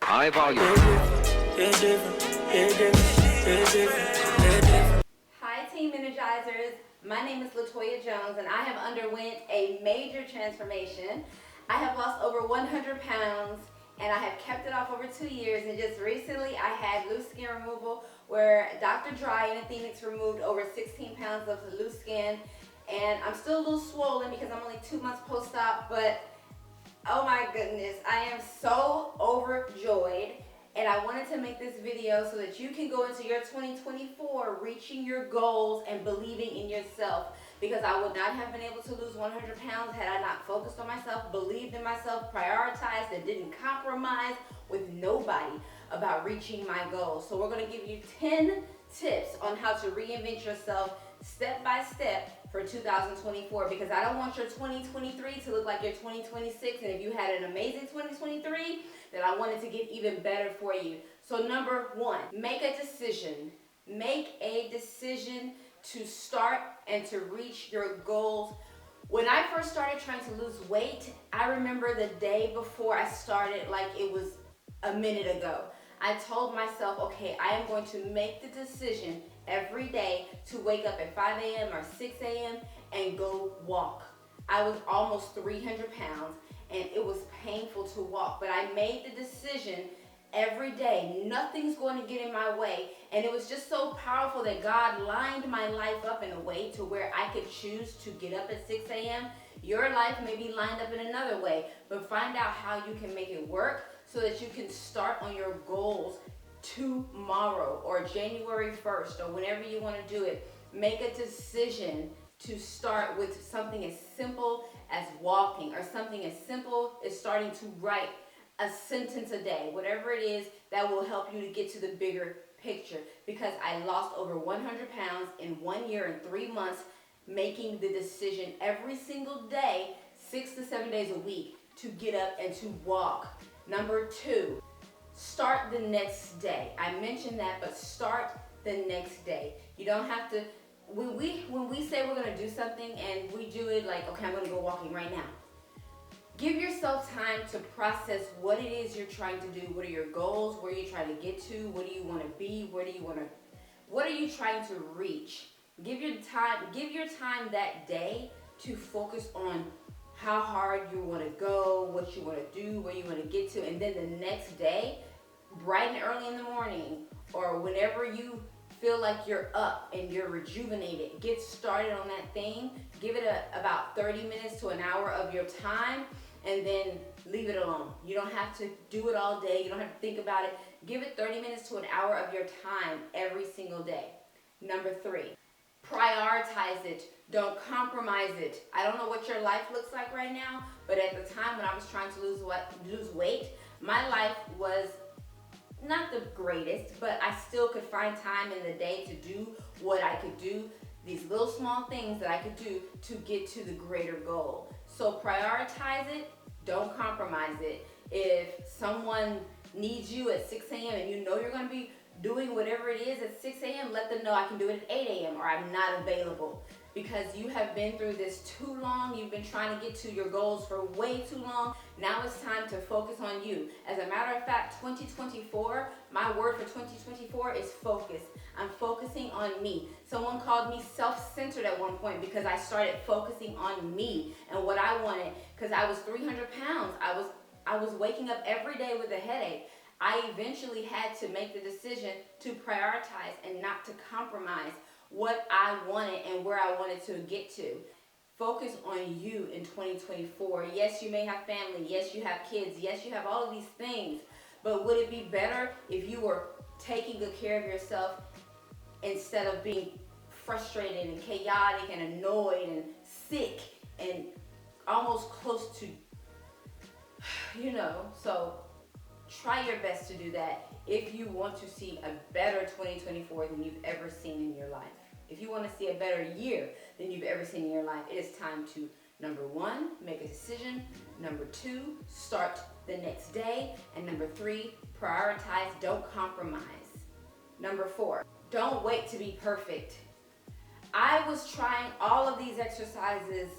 High volume. Hi, Team Energizers. My name is Latoya Jones, and I have underwent a major transformation. I have lost over 100 pounds, and I have kept it off over 2 years. And just recently, I had loose skin removal, where Dr. Dry in Phoenix removed over 16 pounds of loose skin. And I'm still a little swollen because I'm only 2 months post-op, but oh my goodness, I am so overjoyed, and I wanted to make this video so that you can go into your 2024 reaching your goals and believing in yourself, because I would not have been able to lose 100 pounds had I not focused on myself, believed in myself, prioritized, and didn't compromise with nobody about reaching my goals. So we're going to give you 10 tips on how to reinvent yourself step by step for 2024, because I don't want your 2023 to look like your 2026, and if you had an amazing 2023, then I wanted to get even better for you. So number one, make a decision. Make a decision to start and to reach your goals. When I first started trying to lose weight, I remember the day before I started like it was a minute ago. I told myself, okay, I am going to make the decision every day to wake up at 5 a.m. or 6 a.m. and go walk. I was almost 300 pounds and it was painful to walk, but I made the decision every day. Nothing's going to get in my way. And it was just so powerful that God lined my life up in a way to where I could choose to get up at 6 a.m. Your life may be lined up in another way, but find out how you can make it work so that you can start on your goals tomorrow or January 1st or whenever you want to do it. Make a decision to start with something as simple as walking, or something as simple as starting to write a sentence a day, whatever it is that will help you to get to the bigger picture. Because I lost over 100 pounds in 1 year and 3 months, making the decision every single day, 6 to 7 days a week, to get up and to walk. Number two, start the next day. I mentioned that, but start the next day. You don't have to, when we say we're gonna do something and we do it like, okay, I'm gonna go walking right now. Give yourself time to process what it is you're trying to do. What are your goals? Where are you trying to get to? What do you want to be? What are you trying to reach? Give your time that day to focus on how hard you want to go, what you want to do, where you want to get to, and then the next day, bright and early in the morning, or whenever you feel like you're up and you're rejuvenated, get started on that thing. Give it about 30 minutes to an hour of your time, and then leave it alone. You don't have to do it all day. You don't have to think about it. Give it 30 minutes to an hour of your time every single day. Number three, prioritize it. Don't compromise it. I don't know what your life looks like right now, but at the time when I was trying to lose weight, my life was not the greatest, but I still could find time in the day to do what I could do, these little small things that I could do to get to the greater goal. So prioritize it, don't compromise it. If someone needs you at 6 a.m. and you know you're going to be doing whatever it is at 6 a.m., let them know I can do it at 8 a.m. or I'm not available. Because you have been through this too long. You've been trying to get to your goals for way too long. Now it's time to focus on you. As a matter of fact, 2024, my word for 2024 is focus. I'm focusing on me. Someone called me self-centered at one point because I started focusing on me and what I wanted. Because I was 300 pounds. I was waking up every day with a headache. I eventually had to make the decision to prioritize and not to compromise what I wanted and where I wanted to get to. Focus on you in 2024. Yes, you may have family. Yes, you have kids. Yes, you have all of these things. But would it be better if you were taking good care of yourself instead of being frustrated and chaotic and annoyed and sick and almost close to, so try your best to do that if you want to see a better 2024 than you've ever seen in your life. If you want to see a better year than you've ever seen in your life, it is time to, number one, make a decision. Number two, start the next day. And number three, prioritize, don't compromise. Number four, don't wait to be perfect. I was trying all of these exercises,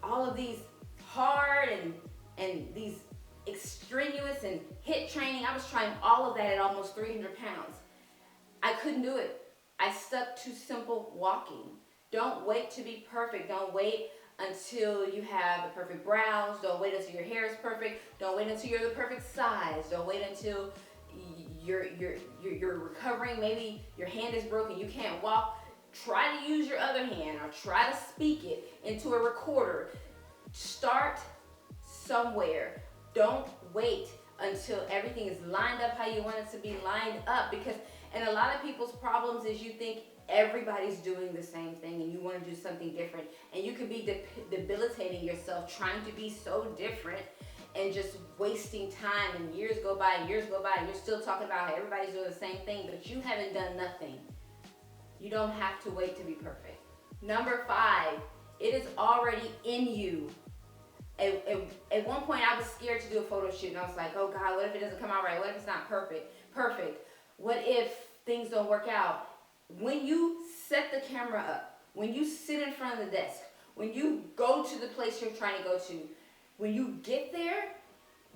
all of these hard and these extraneous and HIIT training. I was trying all of that at almost 300 pounds. I couldn't do it. I stuck to simple walking. Don't wait to be perfect. Don't wait until you have the perfect brows. Don't wait until your hair is perfect. Don't wait until you're the perfect size. Don't wait until you're recovering. Maybe your hand is broken, you can't walk. Try to use your other hand or try to speak it into a recorder. Start somewhere. Don't wait until everything is lined up how you want it to be lined up, because and a lot of people's problems is you think everybody's doing the same thing and you want to do something different, and you could be debilitating yourself trying to be so different and just wasting time, and years go by and years go by and you're still talking about how everybody's doing the same thing, but you haven't done nothing. You don't have to wait to be perfect. Number 5, it is already in you. At one point I was scared to do a photo shoot, and I was like, oh God, what if it doesn't come out right? What if it's not perfect? What if things don't work out? When you set the camera up, when you sit in front of the desk, when you go to the place you're trying to go to, when you get there,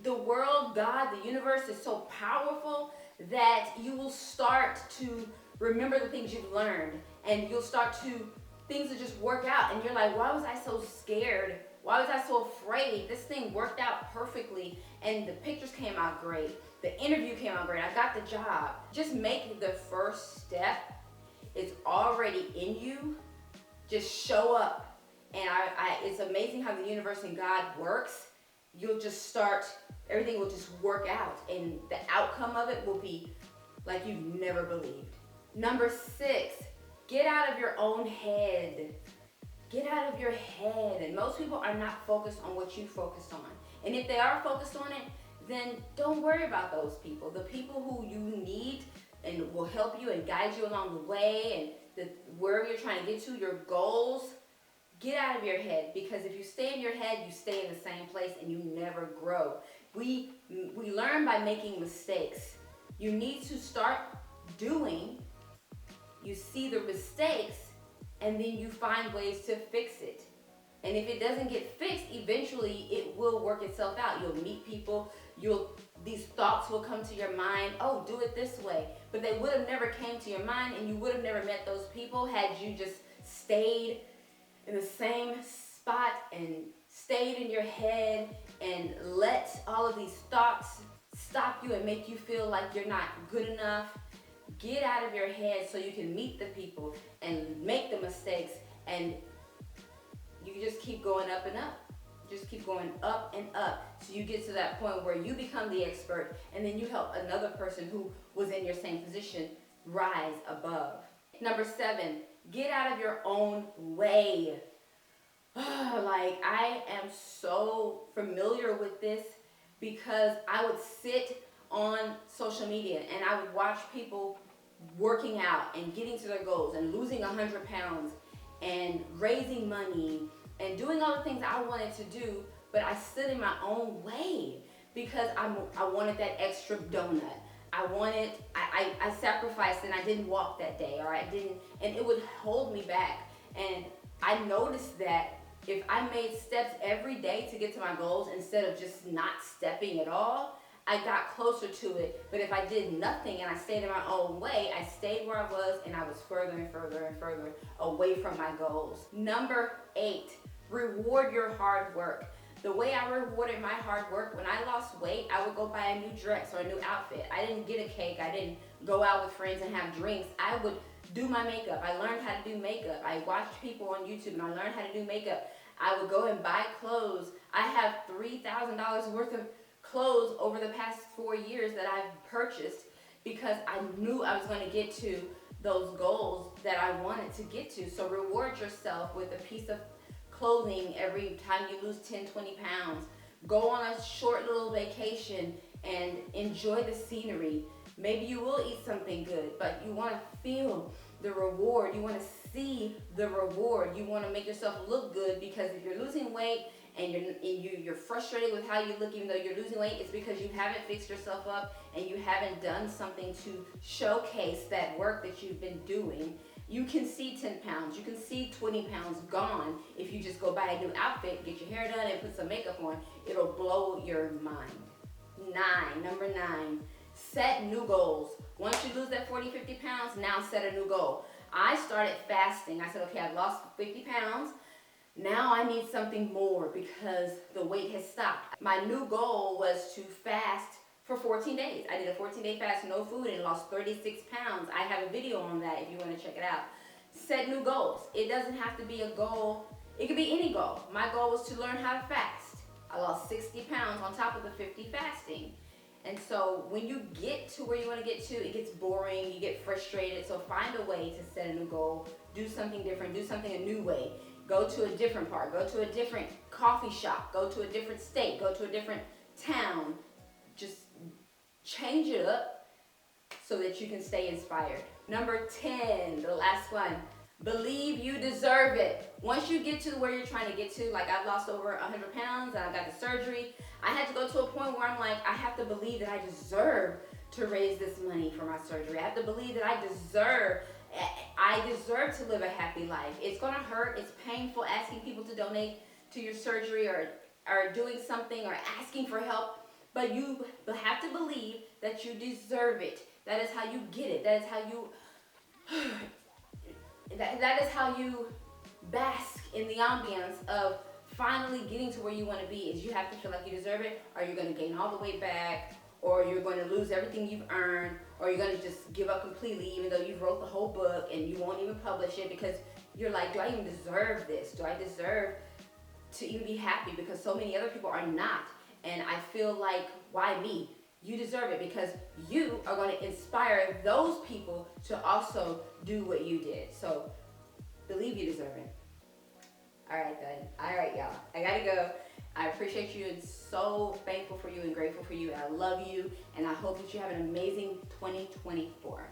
the world, God, the universe is so powerful that you will start to remember the things you've learned, and you'll start to, things will just work out, and you're like, why was I so scared? Why was I so afraid? This thing worked out perfectly, and the pictures came out great. The interview came out great. I got the job. Just make the first step. It's already in you. Just show up. And it's amazing how the universe and God works. You'll just start, everything will just work out, and the outcome of it will be like you never believed. Number 6, get out of your own head. Get out of your head. And most people are not focused on what you focused on. And if they are focused on it, then don't worry about those people. The people who you need and will help you and guide you along the way, and wherever you're trying to get to, your goals, get out of your head. Because if you stay in your head, you stay in the same place and you never grow. We learn by making mistakes. You need to start doing. You see the mistakes, and then you find ways to fix it. And if it doesn't get fixed, eventually it will work itself out. You'll meet people, these thoughts will come to your mind, oh, do it this way. But they would have never came to your mind, and you would have never met those people had you just stayed in the same spot and stayed in your head and let all of these thoughts stop you and make you feel like you're not good enough. Get out of your head so you can meet the people and make the mistakes, and you just keep going up and up. Just keep going up and up, so you get to that point where you become the expert, and then you help another person who was in your same position rise above. Number 7, get out of your own way. Like, I am so familiar with this, because I would sit on social media and I would watch people working out and getting to their goals and losing 100 pounds and raising money and doing all the things I wanted to do, but I stood in my own way because I wanted that extra donut. I sacrificed and I didn't walk that day, or I didn't, and it would hold me back. And I noticed that if I made steps every day to get to my goals instead of just not stepping at all, I got closer to it. But if I did nothing and I stayed in my own way, I stayed where I was, and I was further and further and further away from my goals. Number 8, reward your hard work. The way I rewarded my hard work, when I lost weight, I would go buy a new dress or a new outfit. I didn't get a cake. I didn't go out with friends and have drinks. I would do my makeup. I learned how to do makeup. I watched people on YouTube and I learned how to do makeup. I would go and buy clothes. I have $3,000 worth of clothes over the past 4 years that I've purchased because I knew I was going to get to those goals that I wanted to get to. So reward yourself with a piece of clothing every time you lose 10, 20 pounds. Go on a short little vacation and enjoy the scenery. Maybe you will eat something good, but you want to feel the reward. You want to see the reward. You want to make yourself look good, because if you're losing weight and you're frustrated with how you look even though you're losing weight, it's because you haven't fixed yourself up and you haven't done something to showcase that work that you've been doing. You can see 10 pounds, you can see 20 pounds gone if you just go buy a new outfit, get your hair done, and put some makeup on. It'll blow your mind. Number 9, set new goals. Once you lose that 40, 50 pounds, now set a new goal. I started fasting. I said, okay, I've lost 50 pounds. Now I need something more because the weight has stopped. My new goal was to fast for 14 days. I did a 14-day fast, no food, and lost 36 pounds. I have a video on that if you want to check it out. Set new goals. It doesn't have to be a goal. It could be any goal. My goal was to learn how to fast. I lost 60 pounds on top of the 50 fasting. And so when you get to where you want to get to, it gets boring, you get frustrated. So find a way to set a new goal, do something different, do something a new way. Go to a different park, go to a different coffee shop, go to a different state, go to a different town. Just change it up so that you can stay inspired. Number 10, the last one, believe you deserve it. Once you get to where you're trying to get to, like I've lost over 100 pounds and I got the surgery, I had to go to a point where I'm like, I have to believe that I deserve to raise this money for my surgery. I have to believe that I deserve to live a happy life. It's gonna hurt, it's painful asking people to donate to your surgery or doing something or asking for help, but you have to believe that you deserve it. That is how you get it. That is how you that is how you bask in the ambiance of finally getting to where you want to be. Is you have to feel like you deserve it, or you're going to gain all the weight back, or you're going to lose everything you've earned, or you're going to just give up completely even though you wrote the whole book and you won't even publish it because you're like, do I even deserve this? Do I deserve to even be happy? Because so many other people are not. And I feel like, why me? You deserve it because you are going to inspire those people to also do what you did. So believe you deserve it. All right, then. All right, y'all. I got to go. I appreciate you and so thankful for you and grateful for you. I love you, and I hope that you have an amazing 2024.